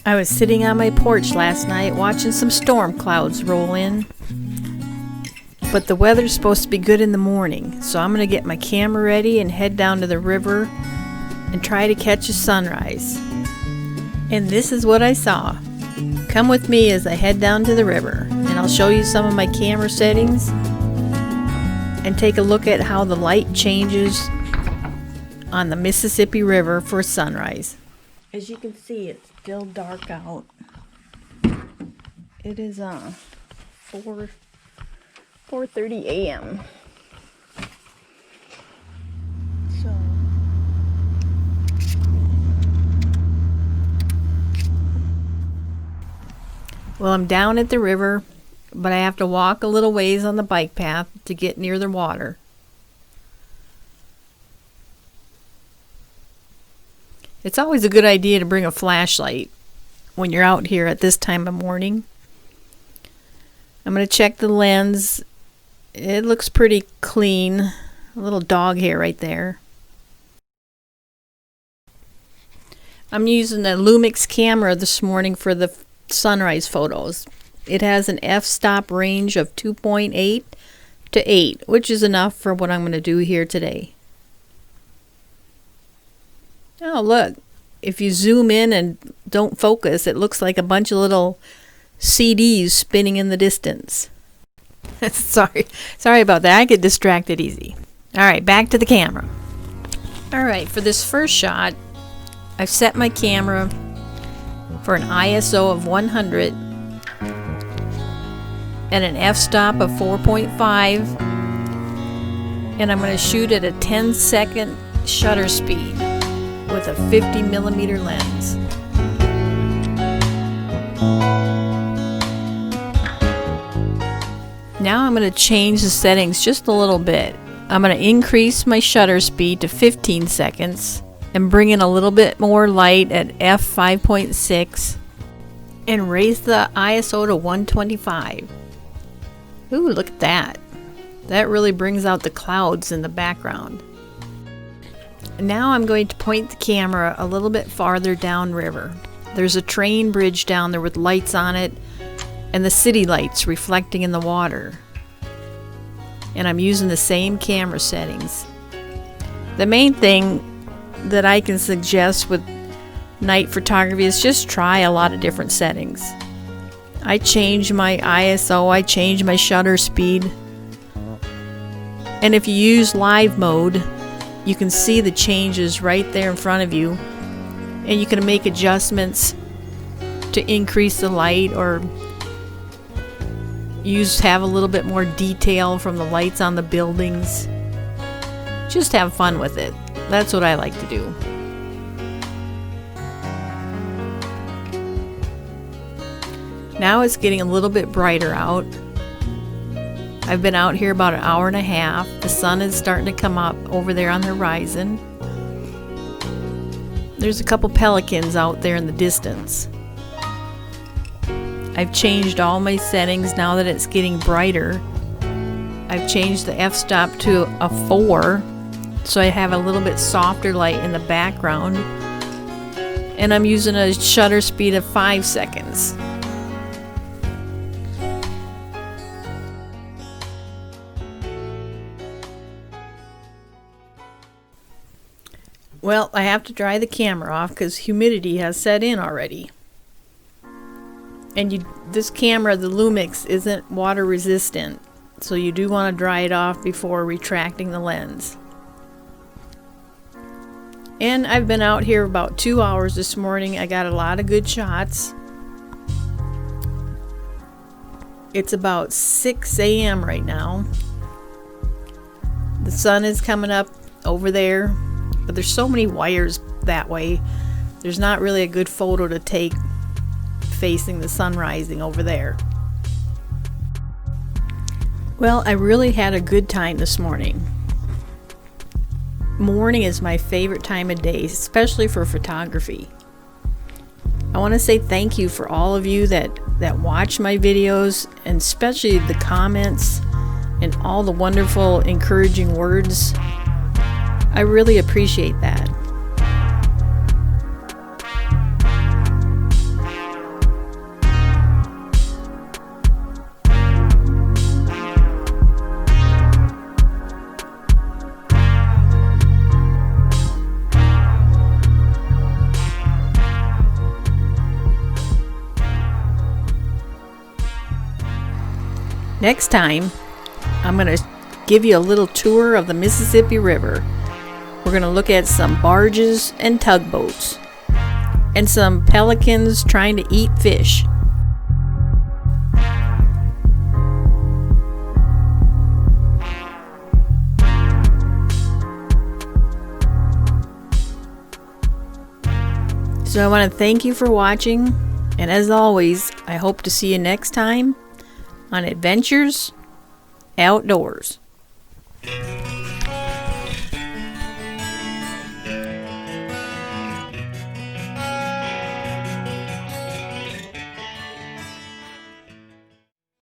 I was sitting on my porch last night watching some storm clouds roll in. But the weather's supposed to be good in the morning, so I'm going to get my camera ready and head down to the river and try to catch a sunrise. And this is what I saw. Come with me as I head down to the river, and I'll show you some of my camera settings and take a look at how the light changes on the Mississippi River for sunrise. As you can see, it's still dark out. It is 4:30 a.m. So well, I'm down at the river, but I have to walk a little ways on the bike path to get near the water. It's always a good idea to bring a flashlight when you're out here at this time of morning. I'm going to check the lens. It looks pretty clean. A little dog hair right there. I'm using the Lumix camera this morning for the sunrise photos. It has an f-stop range of 2.8 to 8, which is enough for what I'm going to do here today. Oh, look. If you zoom in and don't focus, it looks like a bunch of little CDs spinning in the distance. Sorry about that. I get distracted easy. All right, back to the camera. All right, for this first shot, I've set my camera for an ISO of 100 and an f-stop of 4.5, and I'm going to shoot at a 10-second shutter speed with a 50mm lens. Now I'm going to change the settings just a little bit. I'm going to increase my shutter speed to 15 seconds and bring in a little bit more light at f5.6 and raise the ISO to 125. Ooh, look at that. That really brings out the clouds in the background. Now I'm going to point the camera a little bit farther downriver. There's a train bridge down there with lights on it and the city lights reflecting in the water. And I'm using the same camera settings. The main thing that I can suggest with night photography is just try a lot of different settings. I change my ISO, I change my shutter speed. And if you use live mode, you can see the changes right there in front of you, and you can make adjustments to increase the light or have a little bit more detail from the lights on the buildings. Just have fun with it. That's what I like to do. Now it's getting a little bit brighter out. I've been out here about an hour and a half. The sun is starting to come up over there on the horizon. There's a couple pelicans out there in the distance. I've changed all my settings now that it's getting brighter. I've changed the f-stop to a 4, so I have a little bit softer light in the background. And I'm using a shutter speed of 5 seconds. Well, I have to dry the camera off because humidity has set in already. And this camera, the Lumix, isn't water resistant, so you do want to dry it off before retracting the lens. And I've been out here about 2 hours this morning. I got a lot of good shots. It's about 6 a.m. right now. The sun is coming up over there. But there's so many wires that way, there's not really a good photo to take facing the sun rising over there. Well, I really had a good time this morning. Morning is my favorite time of day, especially for photography. I want to say thank you for all of you that watch my videos, and especially the comments and all the wonderful encouraging words. I really appreciate that. Next time, I'm going to give you a little tour of the Mississippi River. We're going to look at some barges and tugboats, and some pelicans trying to eat fish. So I want to thank you for watching, and as always, I hope to see you next time on Adventures Outdoors.